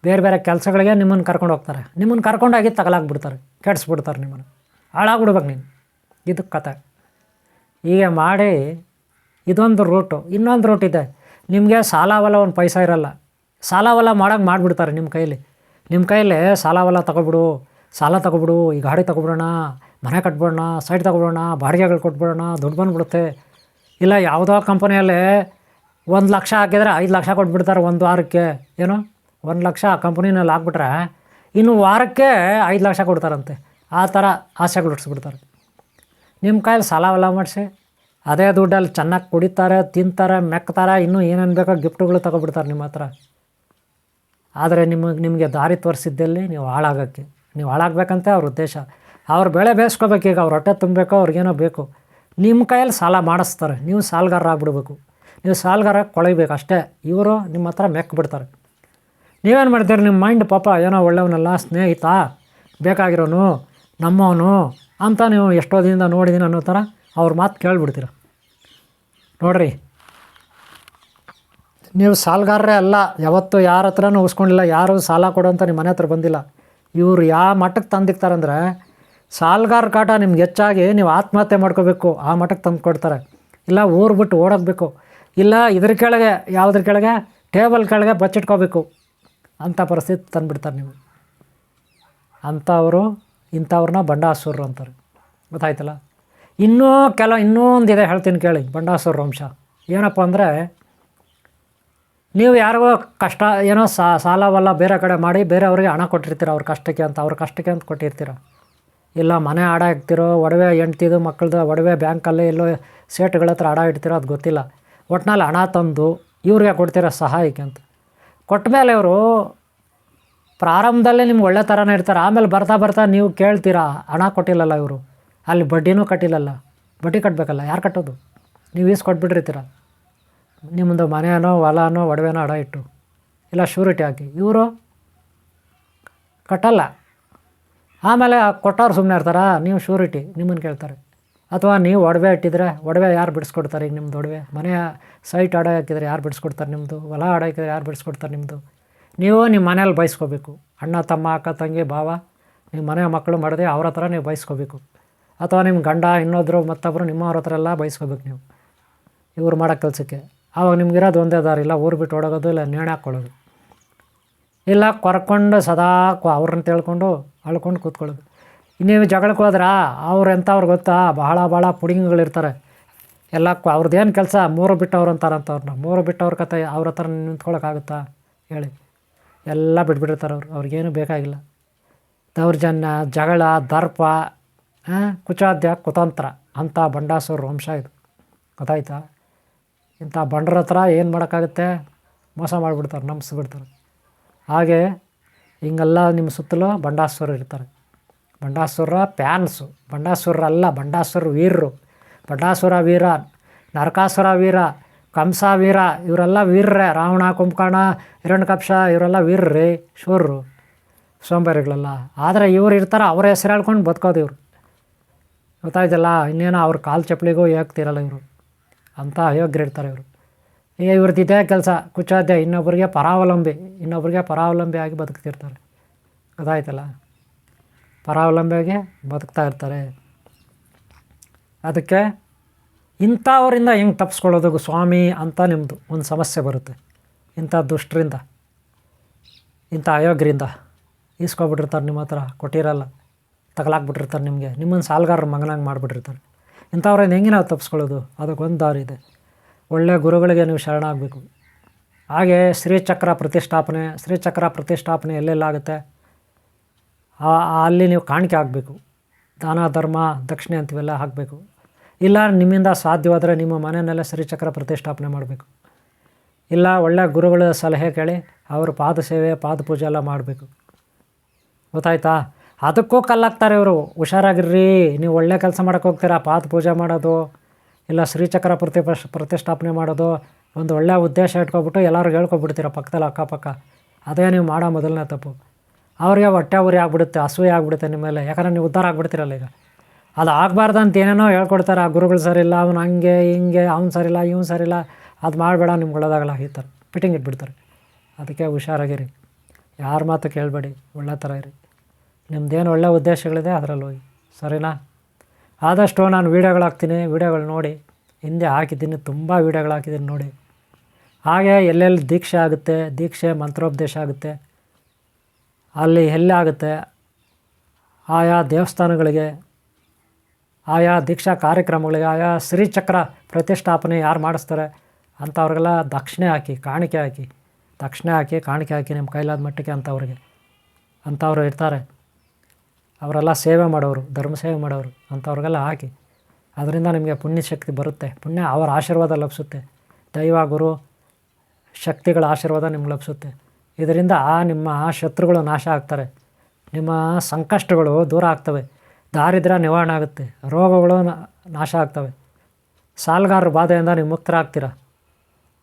A: ಬೇರೆ ಕೆಲಸಗಳಿಗೆ ನಿಮ್ಮನ್ನು ಕರ್ಕೊಂಡು ಹೋಗ್ತಾರೆ. ನಿಮ್ಮನ್ನು ಕರ್ಕೊಂಡೋಗಿ ತಗಲಾಗ್ಬಿಡ್ತಾರೆ, ಕೆಡಿಸ್ಬಿಡ್ತಾರೆ, ನಿಮ್ಮನ್ನು ಹಾಳಾಗ್ಬಿಡ್ಬೇಕು ನೀನು. ಇದು ಕತೆ. ಹೀಗೆ ಮಾಡಿ ಇದೊಂದು ರೂಟು. ಇನ್ನೊಂದು ರೂಟ್ ಇದೆ. ನಿಮಗೆ ಸಾಲವಲ್ಲ ಒಂದು ಪೈಸಾ ಇರೋಲ್ಲ, ಸಾಲವಲ್ಲ ಮಾಡೋಂಗೆ ಮಾಡಿಬಿಡ್ತಾರೆ ನಿಮ್ಮ ಕೈಯಲ್ಲಿ. ಸಾಲವಲ್ಲ ಸಾಲ ತಗೊಬಿಡು, ಈ ಗಾಡಿ ತಗೊಬಿಡೋಣ, ಮನೆ ಕಟ್ಬಿಡೋಣ, ಸೈಟ್ ತಗೊಬಿಡೋಣ, ಬಾಡಿಗೆಗಳು ಕೊಟ್ಬಿಡೋಣ, ದುಡ್ಡು ಬಂದುಬಿಡುತ್ತೆ. ಇಲ್ಲ ಯಾವುದೋ ಕಂಪನಿಯಲ್ಲಿ 1 ಲಕ್ಷ ಹಾಕಿದರೆ 5 ಲಕ್ಷ ಕೊಟ್ಬಿಡ್ತಾರೆ ಒಂದು ವಾರಕ್ಕೆ. ಏನು 1 ಲಕ್ಷ ಆ ಕಂಪ್ನಿನಲ್ಲಿ ಹಾಕ್ಬಿಟ್ರೆ ಇನ್ನು ವಾರಕ್ಕೆ 5 ಲಕ್ಷ ಕೊಡ್ತಾರಂತೆ. ಆ ಥರ ಆಸೆಗಳು ಹುಟ್ಟಿಸ್ಬಿಡ್ತಾರೆ. ನಿಮ್ಮ ಕೈಯಲ್ಲಿ ಸಾಲವೆಲ್ಲ ಮಾಡಿಸಿ ಅದೇ ದುಡ್ಡಲ್ಲಿ ಚೆನ್ನಾಗಿ ಕುಡಿತಾರೆ, ತಿಂತಾರೆ, ಮೆಕ್ತಾರೆ, ಇನ್ನೂ ಏನೇನು ಬೇಕೋ ಗಿಫ್ಟುಗಳು ತೊಗೊಬಿಡ್ತಾರೆ ನಿಮ್ಮ ಹತ್ರ. ಆದರೆ ನಿಮಗೆ ದಾರಿ ತೋರಿಸಿದ್ದಲ್ಲಿ ನೀವು ಹಾಳಾಗಬೇಕಂತೆ ಅವ್ರ ಉದ್ದೇಶ. ಅವ್ರು ಬೆಳೆ ಬೇಯಿಸ್ಕೋಬೇಕು, ಈಗ ಅವ್ರ ಹೊಟ್ಟೆ ತುಂಬಬೇಕು, ಅವ್ರಿಗೇನೋ ಬೇಕು. ನಿಮ್ಮ ಕೈಯಲ್ಲಿ ಸಾಲ ಮಾಡಿಸ್ತಾರೆ, ನೀವು ಸಾಲಗಾರ ಆಗಿಬಿಡ್ಬೇಕು. ನೀವು ಸಾಲಗಾರ ಕೊಳಬೇಕು ಅಷ್ಟೇ. ಇವರು ನಿಮ್ಮ ಹತ್ರ ಮೆಕ್ಕಿಬಿಡ್ತಾರೆ. ನೀವೇನು ಮಾಡ್ತೀರಿ, ನಿಮ್ಮ ಮೈಂಡ್ ಪಾಪ ಏನೋ ಒಳ್ಳೆಯವನಲ್ಲ, ಸ್ನೇಹಿತ, ಬೇಕಾಗಿರೋನು, ನಮ್ಮವನು ಅಂತ ನೀವು ಎಷ್ಟೋ ದಿನದಿಂದ ನೋಡಿದ್ದೀನಿ ಅನ್ನೋ ಥರ ಅವ್ರ ಮಾತು ಕೇಳಿಬಿಡ್ತೀರ. ನೋಡಿರಿ, ನೀವು ಸಾಲಗಾರರೇ ಅಲ್ಲ, ಯಾವತ್ತೂ ಯಾರ ಹತ್ರನೂ ಉಸ್ಕೊಂಡಿಲ್ಲ, ಯಾರು ಸಾಲ ಕೊಡು ಅಂತ ನಿಮ್ಮ ಮನೆ ಹತ್ರ ಬಂದಿಲ್ಲ. ಇವರು ಯಾವ ಮಟ್ಟಕ್ಕೆ ತಂದಿರ್ತಾರಂದರೆ, ಸಾಲಗಾರ ಕಾಟ ನಿಮ್ಗೆ ಹೆಚ್ಚಾಗಿ ನೀವು ಆತ್ಮಹತ್ಯೆ ಮಾಡ್ಕೋಬೇಕು, ಆ ಮಟ್ಟಕ್ಕೆ ತಂದು ಕೊಡ್ತಾರೆ. ಇಲ್ಲ ಊರು ಬಿಟ್ಟು ಓಡೋಗ್ಬೇಕು, ಇಲ್ಲ ಇದ್ರ ಕೆಳಗೆ ಯಾವುದ್ರ ಕೆಳಗೆ ಟೇಬಲ್ ಕೆಳಗೆ ಬಚ್ಚಿಟ್ಕೋಬೇಕು ಅಂಥ ಪರಿಸ್ಥಿತಿ ತಂದುಬಿಡ್ತಾರೆ ನೀವು. ಇಂಥವ್ರನ್ನ ಬಂಡಾಸುರರು ಅಂತಾರೆ. ಗೊತ್ತಾಯ್ತಲ್ಲ. ಇನ್ನೊಂದಿದೆ ಹೇಳ್ತೀನಿ ಕೇಳಿ, ಬಂಡಾಸುರ ವಂಶ ಏನಪ್ಪ ಅಂದರೆ, ನೀವು ಯಾರಿಗೋ ಕಷ್ಟ ಏನೋ ಸಾಲವಲ್ಲ ಬೇರೆ ಕಡೆ ಮಾಡಿ ಬೇರೆಯವ್ರಿಗೆ ಹಣ ಕೊಟ್ಟಿರ್ತೀರ, ಅವ್ರ ಕಷ್ಟಕ್ಕೆ ಅಂತ ಕೊಟ್ಟಿರ್ತೀರ. ಇಲ್ಲ ಮನೆ ಅಡ ಇಡ್ತಿರೋ, ಒಡವೆ ಹೆಂಡ್ತಿದು ಮಕ್ಕಳದು ಒಡವೆ ಬ್ಯಾಂಕಲ್ಲೇ ಎಲ್ಲೋ ಸೇಟುಗಳ ಹತ್ರ ಅಡ ಇಡ್ತಿರೋ, ಅದು ಗೊತ್ತಿಲ್ಲ. ಒಟ್ಟಿನಲ್ಲಿ ಹಣ ತಂದು ಇವ್ರಿಗೆ ಕೊಡ್ತೀರ ಸಹಾಯಕ್ಕೆ ಅಂತ. ಕೊಟ್ಟ ಮೇಲೆ ಇವರು ಪ್ರಾರಂಭದಲ್ಲೇ ನಿಮ್ಗೆ ಒಳ್ಳೆ ಥರನೇ ಇರ್ತಾರೆ. ಆಮೇಲೆ ಬರ್ತಾ ನೀವು ಕೇಳ್ತೀರಾ, ಹಣ ಕೊಟ್ಟಿಲ್ಲಲ್ಲ ಇವರು, ಅಲ್ಲಿ ಬಡ್ಡಿನೂ ಕಟ್ಟಿಲ್ಲಲ್ಲ, ಬಡ್ಡಿ ಕಟ್ಟಬೇಕಲ್ಲ, ಯಾರು ಕಟ್ಟೋದು? ನೀವು ಕೊಟ್ಬಿಟ್ಟಿರ್ತೀರ ನಿಮ್ಮದು ಮನೆಯೋ ಹೊಲನೋ ಒಡವೆನೋ ಅಡ ಇಟ್ಟು, ಇಲ್ಲ ಶ್ಯೂರಿಟಿ ಹಾಕಿ. ಇವರು ಕಟ್ಟಲ್ಲ. ಆಮೇಲೆ ಕೊಟ್ಟವ್ರು ಸುಮ್ಮನೆ ಇರ್ತಾರ, ನೀವು ಶ್ಯೂರಿಟಿ ನಿಮ್ಮನ್ನು ಕೇಳ್ತಾರೆ. ಅಥವಾ ನೀವು ಒಡವೆ ಇಟ್ಟಿದ್ರೆ ಒಡವೆ ಯಾರು ಬಿಡಿಸ್ಕೊಡ್ತಾರೆ? ಈಗ ನಿಮ್ಮದು ಒಡವೆ ಮನೆಯ ಸೈಟ್ ಅಡ ಹಾಕಿದರೆ ಯಾರು ಬಿಡಿಸ್ಕೊಡ್ತಾರೆ? ನಿಮ್ಮದು ಹೊಲ ಅಡ ಹಾಕಿದರೆ ಯಾರು ಬಿಡಿಸ್ಕೊಡ್ತಾರೆ? ನಿಮ್ಮದು ನೀವು ನಿಮ್ಮ ಮನೇಲಿ ಬಯಸ್ಕೋಬೇಕು. ಅಣ್ಣ ತಮ್ಮ ಅಕ್ಕ ತಂಗಿ ಭಾವ ನಿಮ್ಮ ಮನೆ ಮಕ್ಕಳು ಮಾಡಿದೆ ಅವ್ರ ಹತ್ರ ನೀವು ಬಯಸ್ಕೋಬೇಕು. ಅಥವಾ ನಿಮ್ಮ ಗಂಡ ಇನ್ನೊಬ್ಬರು ಮತ್ತೊಬ್ಬರು ನಿಮ್ಮವ್ರ ಹತ್ರ ಎಲ್ಲ ಬಯಸ್ಕೋಬೇಕು ನೀವು ಇವ್ರು ಮಾಡೋ ಕೆಲಸಕ್ಕೆ. ಆವಾಗ ನಿಮ್ಗಿರೋದು ಒಂದೇ ದಾರಿ, ಇಲ್ಲ ಊರು ಬಿಟ್ಟು ಓಡೋಗೋದು, ಇಲ್ಲ ನೇಣು ಹಾಕ್ಕೊಳ್ಳೋದು, ಇಲ್ಲ ಕೊರ್ಕೊಂಡು ಸದಾ ಅವ್ರನ್ನ ತಿಳ್ಕೊಂಡು ಅಳ್ಕೊಂಡು ಕೂತ್ಕೊಳ್ಳೋದು. ನೀವು ಜಗಳಕ್ಕೆ ಹೋದ್ರೆ ಅವ್ರು ಎಂಥವ್ರು ಗೊತ್ತಾ, ಭಾಳ ಪುಡಿಂಗ್ಗಳಿರ್ತಾರೆ ಎಲ್ಲ. ಅವ್ರದ್ದೇನು ಕೆಲಸ ಮೂರು ಬಿಟ್ಟವ್ರು ಅಂತಾರಂಥವ್ರನ್ನ. ಮೂರು ಬಿಟ್ಟವ್ರ ಕತೆ ಅವ್ರ ಹತ್ರ ನಿಂತ್ಕೊಳ್ಳೋಕ್ಕಾಗುತ್ತಾ ಹೇಳಿ? ಎಲ್ಲ ಬಿಟ್ಬಿಟ್ಟಿರ್ತಾರೆ ಅವ್ರಿಗೇನು ಬೇಕಾಗಿಲ್ಲ. ದೌರ್ಜನ್ಯ, ಜಗಳ, ದರ್ಪ, ಕುಚಾದ್ಯ, ಕುತಂತ್ರ ಅಂಥ ಬಂಡಾಸುರ ವಂಶ ಇದು. ಗೊತ್ತಾಯ್ತಾ? ಇಂಥ ಬಂಡ್ರ ಹತ್ರ ಏನು ಮಾಡೋಕ್ಕಾಗುತ್ತೆ? ಮೋಸ ಮಾಡಿಬಿಡ್ತಾರೆ, ನಂಬಿಸ್ಬಿಡ್ತಾರೆ. ಹಾಗೆ ಹಿಂಗೆಲ್ಲ ನಿಮ್ಮ ಸುತ್ತಲೂ ಬಂಡಾಸುರರು ಇರ್ತಾರೆ. ಬಂಡಾಸುರ ಪ್ಯಾನ್ಸು, ಬಂಡಾಸುರಲ್ಲ, ಬಂಡಾಸುರ ವೀರರು. ಬಂಡಾಸುರ ವೀರ, ನರಕಾಸುರ ವೀರ, ಕಂಸ ವೀರ, ಇವರೆಲ್ಲ ವೀರ್ರೇ. ರಾವಣ, ಕುಂಭಕರ್ಣ, ಹಿರಣ್ಯಕಪ್ಶ ಇವರೆಲ್ಲ ವೀರ್ರಿ, ಶೂರರು, ಸೋಂಬೇರಿಗಳೆಲ್ಲ. ಆದರೆ ಇವ್ರು ಇರ್ತಾರೆ, ಅವರ ಹೆಸರು ಹೇಳ್ಕೊಂಡು ಬದುಕೋದು ಇವರು. ಗೊತ್ತಾಯ್ತಲ್ಲ? ಇನ್ನೇನೋ ಅವ್ರ ಕಾಲು ಚಪ್ಪಲಿಗೂ ಹೋಗ್ತಿರಲ್ಲ ಇವರು, ಅಂಥ ಅಯೋಗ್ಯರಿರ್ತಾರೆ ಇವರು. ಈಗ ಇವ್ರದ್ದು ಇದೇ ಕೆಲಸ, ಕುಚಾದ್ಯ, ಇನ್ನೊಬ್ಬರಿಗೆ ಪರಾವಲಂಬಿ ಆಗಿ ಬದುಕ್ತಿರ್ತಾರೆ. ಗೊತ್ತಾಯ್ತಲ್ಲ? ಪರಾವಲಂಬಿಯಾಗಿ ಬದುಕ್ತಾ ಇರ್ತಾರೆ. ಅದಕ್ಕೆ ಇಂಥವರಿಂದ ಹೆಂಗೆ ತಪ್ಪಿಸ್ಕೊಳ್ಳೋದು ಸ್ವಾಮಿ ಅಂತ ನಿಮ್ಮದು ಒಂದು ಸಮಸ್ಯೆ ಬರುತ್ತೆ. ಇಂಥ ದುಷ್ಟರಿಂದ, ಇಂಥ ಅಯೋಗ್ಯರಿಂದ ಈಸ್ಕೊಬಿಟ್ಟಿರ್ತಾರೆ, ನಿಮ್ಮ ಹತ್ರ ಕೊಟ್ಟಿರಲ್ಲ, ತಗಲಾಕ್ಬಿಟ್ಟಿರ್ತಾರೆ ನಿಮಗೆ, ನಿಮ್ಮನ್ನು ಸಾಲಗಾರರ ಮಗನಾಗಿ ಮಾಡಿಬಿಟ್ಟಿರ್ತಾರೆ. ಇಂಥವ್ರಿಂದ ಹೆಂಗೆ ನಾವು ತಪ್ಪಿಸ್ಕೊಳ್ಳೋದು? ಅದಕ್ಕೊಂದು ದಾರಿ ಇದೆ. ಒಳ್ಳೆಯ ಗುರುಗಳಿಗೆ ನೀವು ಶರಣಾಗಬೇಕು. ಹಾಗೆ ಶ್ರೀಚಕ್ರ ಪ್ರತಿಷ್ಠಾಪನೆ ಎಲ್ಲೆಲ್ಲಾಗುತ್ತೆ ಅಲ್ಲಿ ನೀವು ಕಾಣಿಕೆ ಆಗಬೇಕು. ದಾನ ಧರ್ಮ ದಕ್ಷಿಣೆ ಅಂತೀವೆಲ್ಲ ಹಾಕಬೇಕು. ಇಲ್ಲ ನಿಮ್ಮಿಂದ ಸಾಧ್ಯವಾದರೆ ನಿಮ್ಮ ಮನೆಯಲ್ಲೇ ಶ್ರೀಚಕ್ರ ಪ್ರತಿಷ್ಠಾಪನೆ ಮಾಡಬೇಕು. ಇಲ್ಲ ಒಳ್ಳೆಯ ಗುರುಗಳ ಸಲಹೆ ಕೇಳಿ ಅವರು ಪಾದ ಸೇವೆ ಪಾದ ಪೂಜೆ ಎಲ್ಲ ಮಾಡಬೇಕು. ಗೊತ್ತಾಯ್ತಾ? ಅದಕ್ಕೂ ಕಲ್ಲಾಗ್ತಾರೆ ಇವರು. ಹುಷಾರಾಗಿರ್ರಿ, ನೀವು ಒಳ್ಳೆ ಕೆಲಸ ಮಾಡೋಕ್ಕೆ ಹೋಗ್ತೀರಾ, ಪಾದ ಪೂಜೆ ಮಾಡೋದು ಇಲ್ಲ ಶ್ರೀಚಕ್ರ ಪ್ರತಿಷ್ಠಾಪನೆ ಮಾಡೋದು, ಒಂದು ಒಳ್ಳೆಯ ಉದ್ದೇಶ ಇಟ್ಕೊಬಿಟ್ಟು ಎಲ್ಲರಿಗೂ ಹೇಳ್ಕೊಬಿಡ್ತೀರ ಪಕ್ಕದಲ್ಲಿ ಅಕ್ಕಪಕ್ಕ. ಅದೇ ನೀವು ಮಾಡೋ ಮೊದಲನೇ ತಪ್ಪು. ಅವ್ರಿಗೆ ಹೊಟ್ಟೆ ಉರಿ ಆಗಿಬಿಡುತ್ತೆ, ಅಸೂಯೆ ಆಗಿಬಿಡುತ್ತೆ ನಿಮ್ಮ ಮೇಲೆ. ಯಾಕಂದರೆ ನೀವು ಉದ್ಧಾರ ಆಗಿಬಿಡ್ತೀರಲ್ಲ. ಈಗ ಅದು ಆಗಬಾರ್ದು ಅಂತ ಏನೇನೋ ಹೇಳ್ಕೊಡ್ತಾರೆ, ಆ ಗುರುಗಳು ಸರಿಯಿಲ್ಲ, ಅವ್ನು ಹಂಗೆ ಹಿಂಗೆ, ಅವ್ನು ಸರಿಯಿಲ್ಲ ಇವ್ನು ಸರಿಯಿಲ್ಲ, ಅದು ಮಾಡಬೇಡ, ನಿಮ್ಗೆ ಒಳ್ಳೆದಾಗಲ್ಲ ಈ ಥರ ಫಿಟ್ಟಿಂಗ್ ಇಟ್ಬಿಡ್ತಾರೆ. ಅದಕ್ಕೆ ಹುಷಾರಾಗಿರಿ, ಯಾರ ಮಾತು ಕೇಳಬೇಡಿ, ಒಳ್ಳೆ ಥರ ಇರಿ. ನಿಮ್ದೇನು ಒಳ್ಳೆ ಉದ್ದೇಶಗಳಿದೆ ಅದರಲ್ಲಿ ಹೋಗಿ, ಸರಿನಾ? ಆದಷ್ಟು ನಾನು ವೀಡಿಯೋಗಳು ನೋಡಿ, ಹಿಂದೆ ಹಾಕಿದ್ದೀನಿ, ತುಂಬ ವೀಡಿಯೋಗಳು ಹಾಕಿದ್ದೀನಿ ನೋಡಿ. ಹಾಗೆ ಎಲ್ಲೆಲ್ಲಿ ದೀಕ್ಷೆ ಆಗುತ್ತೆ, ದೀಕ್ಷೆ ಮಂತ್ರೋಪದೇಶ ಆಗುತ್ತೆ, ಅಲ್ಲಿ ಎಲ್ಲಾಗುತ್ತೆ ಆಯಾ ದೇವಸ್ಥಾನಗಳಿಗೆ, ಆಯಾ ದೀಕ್ಷಾ ಕಾರ್ಯಕ್ರಮಗಳಿಗೆ, ಆಯಾ ಶ್ರೀಚಕ್ರ ಪ್ರತಿಷ್ಠಾಪನೆ ಯಾರು ಮಾಡಿಸ್ತಾರೆ ಅಂಥವ್ರಿಗೆಲ್ಲ ದಕ್ಷಿಣೆ ಹಾಕಿ ಕಾಣಿಕೆ ಹಾಕಿ ನಿಮ್ಮ ಕೈಲಾದ ಮಟ್ಟಿಗೆ ಅಂಥವ್ರು ಇರ್ತಾರೆ. ಅವರೆಲ್ಲ ಸೇವೆ ಮಾಡೋರು, ಧರ್ಮ ಸೇವೆ ಮಾಡೋರು, ಅಂಥವ್ರಿಗೆಲ್ಲ ಹಾಕಿ. ಅದರಿಂದ ನಿಮಗೆ ಪುಣ್ಯಶಕ್ತಿ ಬರುತ್ತೆ. ಅವರ ಆಶೀರ್ವಾದ ಲಭಿಸುತ್ತೆ. ದೈವ ಗುರು ಶಕ್ತಿಗಳ ಆಶೀರ್ವಾದ ನಿಮ್ಗೆ ಲಭಿಸುತ್ತೆ. ಇದರಿಂದ ನಿಮ್ಮ ಶತ್ರುಗಳು ನಾಶ ಆಗ್ತಾರೆ, ನಿಮ್ಮ ಸಂಕಷ್ಟಗಳು ದೂರ ಆಗ್ತವೆ. ದಾರಿದ್ರ್ಯ ನಿವಾರಣೆ ಆಗುತ್ತೆ, ರೋಗಗಳು ನಾಶ ಆಗ್ತವೆ, ಸಾಲಗಾರರ ಬಾಧೆಯಿಂದ ನೀವು ಮುಕ್ತರಾಗ್ತೀರ,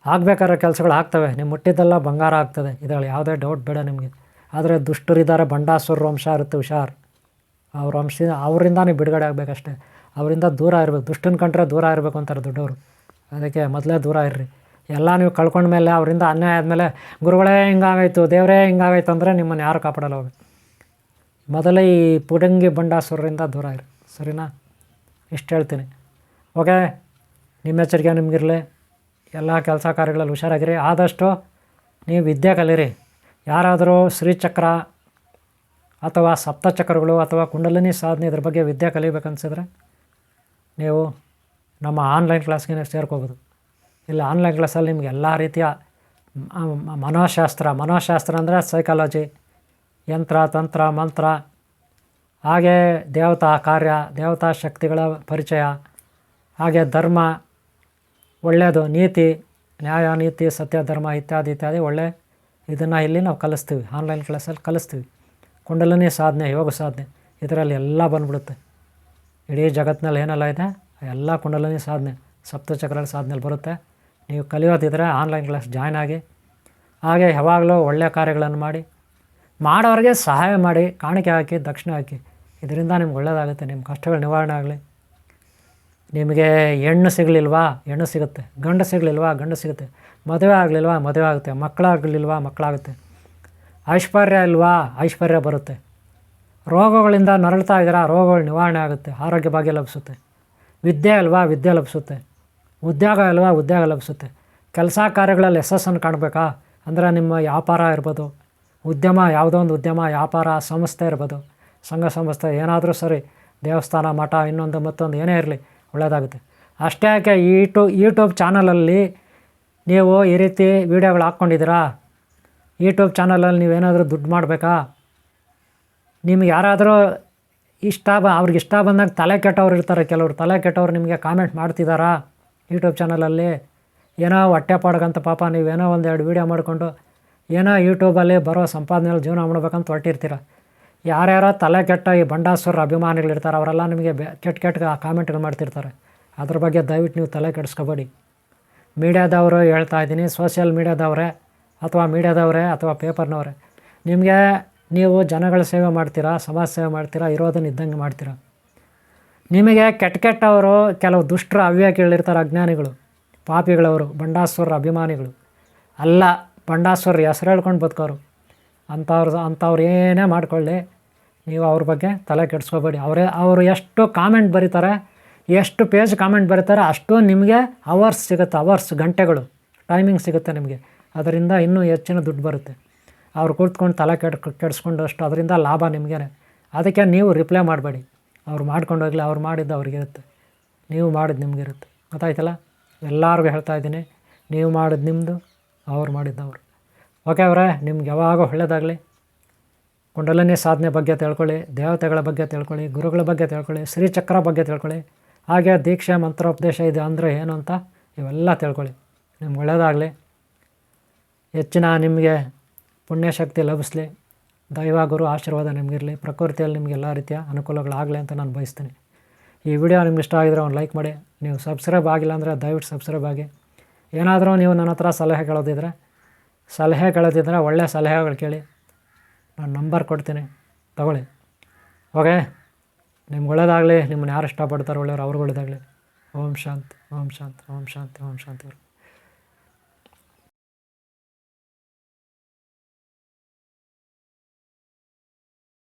A: ಆಗಬೇಕಾದ್ರೆ ಕೆಲಸಗಳು ಆಗ್ತವೆ, ನೀವು ಮುಟ್ಟಿದ್ದೆಲ್ಲ ಬಂಗಾರ ಆಗ್ತದೆ. ಇದರಲ್ಲಿ ಯಾವುದೇ ಡೌಟ್ ಬೇಡ ನಿಮಗೆ. ಆದರೆ ದುಷ್ಟರಿದ್ದಾರೆ, ಬಂಡಾಸುರ ವಂಶ ಇರುತ್ತೆ, ಹುಷಾರು. ಅವ್ರ ಅವರಿಂದ ನೀವು ಬಿಡುಗಡೆ ಆಗಬೇಕಷ್ಟೇ. ಅವರಿಂದ ದೂರ ಇರಬೇಕು. ದುಷ್ಟನ ಕಂಡ್ರೆ ದೂರ ಇರಬೇಕು ಅಂತಾರೆ ದೊಡ್ಡವರು. ಅದಕ್ಕೆ ಮೊದಲೇ ದೂರ ಇರ್ರಿ. ಎಲ್ಲ ನೀವು ಕಳ್ಕೊಂಡ್ಮೇಲೆ, ಅವರಿಂದ ಅನ್ಯಾಯ ಆದಮೇಲೆ ಗುರುಗಳೇ ಹಿಂಗಾಗಾಯ್ತು, ದೇವರೇ ಹಿಂಗಾಗಾಯ್ತು ಅಂದರೆ ನಿಮ್ಮನ್ನು ಯಾರು ಕಾಪಾಡಲ್ಲ ಹೋಗಿ. ಮೊದಲೇ ಈ ಪುಡಂಗಿ ಬಂಡಾಸುರರಿಂದ ದೂರ ಇರಿ, ಸರಿನಾ? ಇಷ್ಟು ಹೇಳ್ತೀನಿ. ಓಕೆ, ನಿಮ್ಮ ಎಚ್ಚರಿಕೆ ನಿಮಗಿರಲಿ. ಎಲ್ಲ ಕೆಲಸ ಕಾರ್ಯಗಳಲ್ಲಿ ಹುಷಾರಾಗಿರಿ. ಆದಷ್ಟು ನೀವು ವಿದ್ಯೆ ಕಲೀರಿ. ಯಾರಾದರೂ ಶ್ರೀಚಕ್ರ ಅಥವಾ ಸಪ್ತಚಕ್ರಗಳು ಅಥವಾ ಕುಂಡಲಿನಿ ಸಾಧನೆ ಇದ್ರ ಬಗ್ಗೆ ವಿದ್ಯೆ ಕಲಿಬೇಕನ್ಸಿದ್ರೆ ನೀವು ನಮ್ಮ ಆನ್ಲೈನ್ ಕ್ಲಾಸ್ಗೆ ಸೇರ್ಕೋಬೋದು. ಇಲ್ಲ, ಆನ್ಲೈನ್ ಕ್ಲಾಸಲ್ಲಿ ನಿಮ್ಗೆ ಎಲ್ಲ ರೀತಿಯ ಮನೋಶಾಸ್ತ್ರ ಅಂದರೆ ಸೈಕಾಲಜಿ, ಯಂತ್ರ ತಂತ್ರ ಮಂತ್ರ, ಹಾಗೆ ದೇವತಾ ಕಾರ್ಯ, ದೇವತಾ ಶಕ್ತಿಗಳ ಪರಿಚಯ, ಹಾಗೆ ಧರ್ಮ, ಒಳ್ಳೆಯದು, ನೀತಿ, ನ್ಯಾಯ, ನೀತಿ, ಸತ್ಯ, ಧರ್ಮ ಇತ್ಯಾದಿ ಒಳ್ಳೆ ಇದನ್ನು ಇಲ್ಲಿ ನಾವು ಕಲಿಸ್ತೀವಿ. ಆನ್ಲೈನ್ ಕ್ಲಾಸಲ್ಲಿ ಕಲಿಸ್ತೀವಿ. ಕುಂಡಲಿನಿ ಸಾಧನೆ, ಯೋಗ ಸಾಧನೆ, ಇದರಲ್ಲಿ ಎಲ್ಲ ಬಂದ್ಬಿಡುತ್ತೆ. ಇಡೀ ಜಗತ್ತಿನಲ್ಲಿ ಏನೆಲ್ಲ ಇದೆ ಎಲ್ಲ ಕುಂಡಲಿನಿ ಸಾಧನೆ, ಸಪ್ತಚಕ್ರ ಸಾಧನೆಯಲ್ಲಿ ಬರುತ್ತೆ. ನೀವು ಕಲಿಯೋದಿದ್ರೆ ಆನ್ಲೈನ್ ಕ್ಲಾಸ್ ಜಾಯ್ನ್ ಆಗಿ. ಹಾಗೆ ಯಾವಾಗಲೂ ಒಳ್ಳೆಯ ಕಾರ್ಯಗಳನ್ನು ಮಾಡೋರಿಗೆ ಸಹಾಯ ಮಾಡಿ, ಕಾಣಿಕೆ ಹಾಕಿ, ದಕ್ಷಿಣ ಹಾಕಿ. ಇದರಿಂದ ನಿಮ್ಗೆ ಒಳ್ಳೆಯದಾಗುತ್ತೆ. ನಿಮ್ಮ ಕಷ್ಟಗಳು ನಿವಾರಣೆ ಆಗಲಿ. ನಿಮಗೆ ಹೆಣ್ಣು ಸಿಗಲಿಲ್ವಾ, ಹೆಣ್ಣು ಸಿಗುತ್ತೆ. ಗಂಡು ಸಿಗಲಿಲ್ವಾ, ಗಂಡು ಸಿಗುತ್ತೆ. ಮದುವೆ ಆಗಲಿಲ್ವಾ, ಮದುವೆ ಆಗುತ್ತೆ. ಮಕ್ಕಳಾಗಲಿಲ್ವಾ, ಮಕ್ಕಳಾಗುತ್ತೆ. ಐಶ್ವರ್ಯ ಇಲ್ವಾ, ಐಶ್ವರ್ಯ ಬರುತ್ತೆ. ರೋಗಗಳಿಂದ ನರಳ್ತಾ ಇದ್ದೀರಾ, ರೋಗಗಳು ನಿವಾರಣೆ ಆಗುತ್ತೆ. ಆರೋಗ್ಯ ಭಾಗ್ಯ ಲಭಿಸುತ್ತೆ. ವಿದ್ಯೆ ಅಲ್ವಾ, ವಿದ್ಯೆ ಲಭಿಸುತ್ತೆ. ಉದ್ಯೋಗ ಅಲ್ವಾ, ಉದ್ಯೋಗ ಲಭಿಸುತ್ತೆ. ಕೆಲಸ ಕಾರ್ಯಗಳಲ್ಲಿ ಯಶಸ್ಸನ್ನು ಕಾಣಬೇಕಾ ಅಂದರೆ ನಿಮ್ಮ ವ್ಯಾಪಾರ ಇರ್ಬೋದು, ಉದ್ಯಮ, ಯಾವುದೋ ಒಂದು ಉದ್ಯಮ, ವ್ಯಾಪಾರ, ಸಂಸ್ಥೆ ಇರ್ಬೋದು, ಸಂಘ ಸಂಸ್ಥೆ ಏನಾದರೂ ಸರಿ, ದೇವಸ್ಥಾನ, ಮಠ, ಇನ್ನೊಂದು ಮತ್ತೊಂದು ಏನೇ ಇರಲಿ, ಒಳ್ಳೆಯದಾಗುತ್ತೆ. ಅಷ್ಟೇ ಯಾಕೆ ಯೂಟ್ಯೂಬ್ ಚಾನಲಲ್ಲಿ ನೀವು ಈ ರೀತಿ ವೀಡಿಯೋಗಳು ಹಾಕ್ಕೊಂಡಿದ್ದೀರಾ, ಯೂಟ್ಯೂಬ್ ಚಾನಲಲ್ಲಿ ನೀವೇನಾದರೂ ದುಡ್ಡು ಮಾಡಬೇಕಾ? ನಿಮ್ಗೆ ಯಾರಾದರೂ ಅವ್ರಿಗೆ ಇಷ್ಟ ಬಂದಾಗ ತಲೆ ಕೆಟ್ಟವ್ರು ಇರ್ತಾರೆ. ಕೆಲವರು ತಲೆ ಕೆಟ್ಟವ್ರು ನಿಮಗೆ ಕಾಮೆಂಟ್ ಮಾಡ್ತಿದ್ದಾರಾ ಯೂಟ್ಯೂಬ್ ಚಾನಲಲ್ಲಿ? ಏನೋ ಹೊಟ್ಟೆ ಪಾಡ್ಗಂತ ಪಾಪ ನೀವೇನೋ ಒಂದೆರಡು ವೀಡಿಯೋ ಮಾಡಿಕೊಂಡು ಏನೋ ಯೂಟ್ಯೂಬಲ್ಲಿ ಬರೋ ಸಂಪಾದನೆಯಲ್ಲಿ ಜೀವನ ಮಾಡ್ಬೇಕಂತ ಹೊರಟಿರ್ತೀರ. ಯಾರ್ಯಾರೋ ತಲೆ ಕೆಟ್ಟ ಈ ಬಂಡಾಸುರ ಅಭಿಮಾನಿಗಳಿರ್ತಾರೆ, ಅವರೆಲ್ಲ ನಿಮಗೆ ಕೆಟ್ಟ ಕಾಮೆಂಟ್ಗಳು ಮಾಡ್ತಿರ್ತಾರೆ. ಅದ್ರ ಬಗ್ಗೆ ದಯವಿಟ್ಟು ನೀವು ತಲೆ ಕೆಡಿಸ್ಕೋಬೇಡಿ. ಮೀಡಿಯಾದವರು ಹೇಳ್ತಾ ಇದ್ದೀನಿ, ಸೋಷಿಯಲ್ ಮೀಡಿಯಾದವರೇ ಅಥವಾ ಪೇಪರ್ನವರೇ, ನಿಮಗೆ ನೀವು ಜನಗಳ ಸೇವೆ ಮಾಡ್ತೀರಾ, ಸಮಾಜ ಸೇವೆ ಮಾಡ್ತೀರಾ, ಇರೋದನ್ನು ಇದ್ದಂಗೆ ಮಾಡ್ತೀರಾ. ನಿಮಗೆ ಕೆಟ್ಟವರು ಕೆಲವು ದುಷ್ಟರು ಅವ್ಯಾಕಿಗಳಿರ್ತಾರೆ, ಅಜ್ಞಾನಿಗಳು, ಪಾಪಿಗಳವರು, ಬಂಡಾಸುರ ಅಭಿಮಾನಿಗಳು ಅಲ್ಲ, ಬಂಡಾಸುರ ಹೆಸರು ಹೇಳ್ಕೊಂಡು ಬದುಕೋರು. ಅಂಥವ್ರು ಏನೇ ಮಾಡ್ಕೊಳ್ಳಿ, ನೀವು ಅವ್ರ ಬಗ್ಗೆ ತಲೆ ಕೆಡಿಸ್ಕೋಬೇಡಿ. ಅವರು ಎಷ್ಟು ಕಾಮೆಂಟ್ ಬರೀತಾರೆ, ಎಷ್ಟು ಪೇಜ್ ಕಾಮೆಂಟ್ ಬರೀತಾರೆ, ಅಷ್ಟು ನಿಮಗೆ ಅವರ್ಸ್ ಸಿಗುತ್ತೆ, ಗಂಟೆಗಳು ಟೈಮಿಂಗ್ ಸಿಗುತ್ತೆ ನಿಮಗೆ. ಅದರಿಂದ ಇನ್ನೂ ಹೆಚ್ಚಿನ ದುಡ್ಡು ಬರುತ್ತೆ. ಅವ್ರು ಕೂತ್ಕೊಂಡು ತಲೆ ಕೆಡಿಸ್ಕೊಂಡಷ್ಟು ಅದರಿಂದ ಲಾಭ ನಿಮಗೇನೆ. ಅದಕ್ಕೆ ನೀವು ರಿಪ್ಲೈ ಮಾಡಬೇಡಿ. ಅವ್ರು ಮಾಡ್ಕೊಂಡು ಹೋಗಲಿ, ಅವ್ರು ಮಾಡಿದ್ದು ಅವ್ರಿಗಿರುತ್ತೆ, ನೀವು ಮಾಡಿದ್ದು ನಿಮಗಿರುತ್ತೆ. ಗೊತ್ತಾಯ್ತಲ್ಲ? ಎಲ್ಲರಿಗೂ ಹೇಳ್ತಾ ಇದ್ದೀನಿ, ನೀವು ಮಾಡಿದ್ದು ನಿಮ್ಮದು, ಅವ್ರು ಮಾಡಿದ್ದವರು. ಓಕೆ ಅವರೇ, ನಿಮ್ಗೆ ಯಾವಾಗ ಒಳ್ಳೆಯದಾಗಲಿ. ಕುಂಡಲಿನಿ ಸಾಧನೆ ಬಗ್ಗೆ ತಿಳ್ಕೊಳ್ಳಿ, ದೇವತೆಗಳ ಬಗ್ಗೆ ತಿಳ್ಕೊಳ್ಳಿ, ಗುರುಗಳ ಬಗ್ಗೆ ತಿಳ್ಕೊಳ್ಳಿ, ಶ್ರೀಚಕ್ರ ಬಗ್ಗೆ ತಿಳ್ಕೊಳ್ಳಿ. ಹಾಗೆ ದೀಕ್ಷೆ, ಮಂತ್ರೋಪದೇಶ ಇದೆ ಅಂದರೆ ಏನು ಅಂತ ಇವೆಲ್ಲ ತಿಳ್ಕೊಳ್ಳಿ. ನಿಮ್ಗೆ ಒಳ್ಳೆಯದಾಗಲಿ. ಹೆಚ್ಚಿನ ನಿಮಗೆ ಪುಣ್ಯಶಕ್ತಿ ಲಭಿಸಲಿ. ದೈವ ಗುರು ಆಶೀರ್ವಾದ ನಿಮಗಿರಲಿ. ಪ್ರಕೃತಿಯಲ್ಲಿ ನಿಮಗೆ ಎಲ್ಲ ರೀತಿಯ ಅನುಕೂಲಗಳಾಗಲಿ ಅಂತ ನಾನು ಬಯಸ್ತೀನಿ. ಈ ವಿಡಿಯೋ ನಿಮ್ಗೆ ಇಷ್ಟ ಆಗಿದ್ರೆ ಒಂದು ಲೈಕ್ ಮಾಡಿ. ನೀವು ಸಬ್ಸ್ಕ್ರೈಬ್ ಆಗಿಲ್ಲ ಅಂದರೆ ದಯವಿಟ್ಟು ಸಬ್ಸ್ಕ್ರೈಬ್ ಆಗಿ. ಏನಾದರೂ ನೀವು ನನ್ನ ಹತ್ರ ಸಲಹೆ ಕೇಳೋದಿದ್ರೆ ಒಳ್ಳೆಯ ಸಲಹೆಗಳು ಕೇಳಿ, ನಾನು ನಂಬರ್ ಕೊಡ್ತೀನಿ, ತಗೊಳ್ಳಿ. ಓಕೆ, ನಿಮ್ಗೆ ಒಳ್ಳೆಯದಾಗಲಿ. ನಿಮ್ಮನ್ನು ಯಾರು ಇಷ್ಟಪಡ್ತಾರೋ ಒಳ್ಳೆಯವರು, ಅವ್ರಿಗೆ ಒಳ್ಳೆಯದಾಗಲಿ. ಓಂ ಶಾಂತಿ, ಓಂ ಶಾಂತಿ, ಓಂ ಶಾಂತಿ, ಓಂ ಶಾಂತಿ.